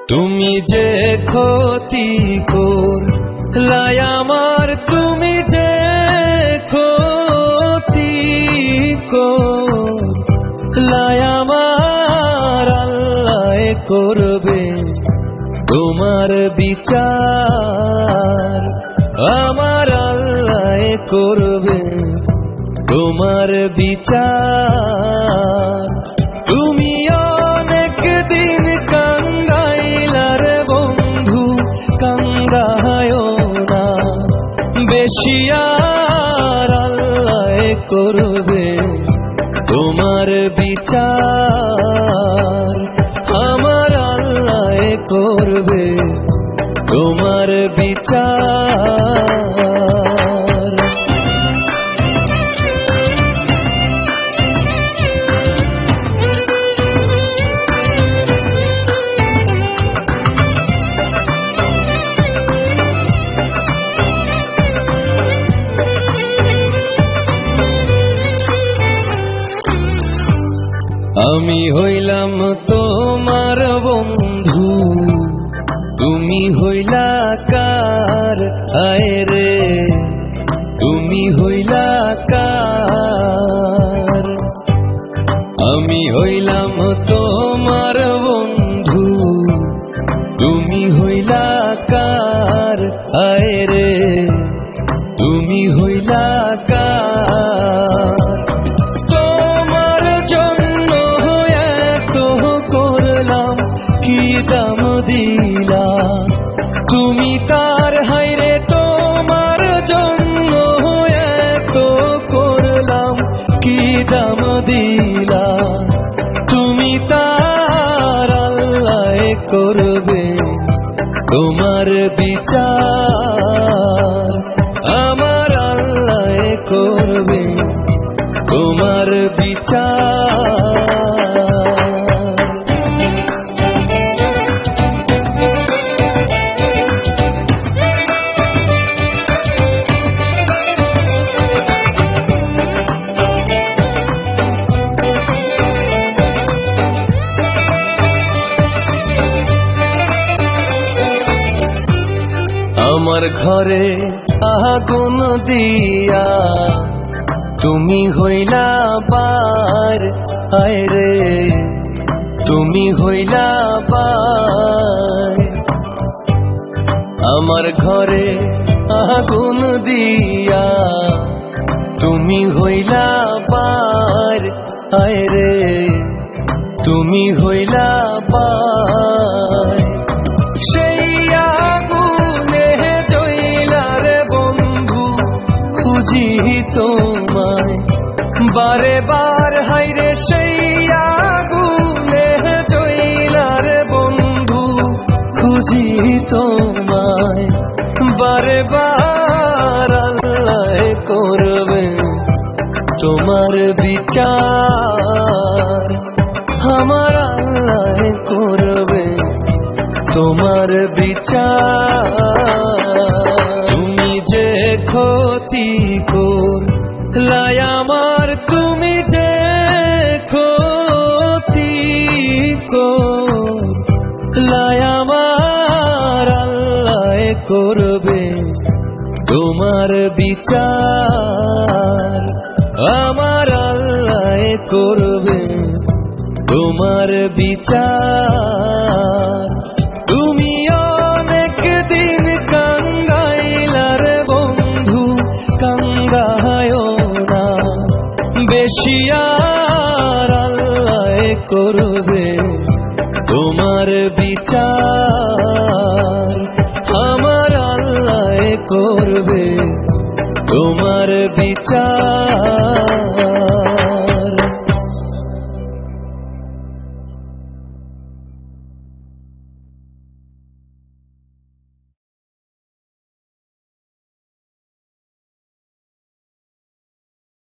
তুমি যে ক্ষতি করলাই আমার, তুমি যে ক্ষতি করলাই আমার, আল্লাহ করবে তোমার বিচার, আমার আল্লাহ করবে তোমার বিচার। তুমি অনেক দিন কান্দাইলার বন্ধু, কান্দায়ও না বেশি, আর আল্লাহ করবে তোমার বিচার, আমার আল্লাহ করবে তোমার বিচার। আমি হইলাম তোমার বন্ধু, তুমি হইলা কার, আয় রে তুমি হইলা কার। আমি হইলাম তোমার বন্ধু, তুমি হইলা কার, আয় রে তুমি হইলা কার। কি দাম দিলা তুমি তার, হায়রে তোমার জন্য এত করলাম, কি দাম দিলা তুমি তার, আল্লাহ করবে তোমার বিচার, আমার আল্লাহ করবে তোমার বিচার। আমার ঘরে আগুন দিয়া তুমি হইলা পার, আয় রে তুমি হইলা পার। আমার ঘরে আগুন দিয়া তুমি হইলা পার, আয় রে তুমি হইলা পার। সেই আগুনে জ্বলার বন্ধু খুঁজি তোমায় বারে বার, হায়রে সেই আগুনে জ্বলার বন্ধু খুঁজি তোমায় বারে বার, আল্লাহ করবে তোমার বিচার, আমার আল্লাহ করবে তোমার বিচার। তুমি যে ক্ষতি করলাই আমার, তুমি যে ক্ষতি করলাই আমার, আল্লাহ করবে তোমার বিচার, আমার আল্লাহ করবে তোমার বিচার। তুমি অনেক দিন কান্দাইলার বন্ধু, কান্দায়ও না বেশি, আর আল্লাহ করবে তোমার বিচার, আমার আল্লাহ করবে তোমার বিচার।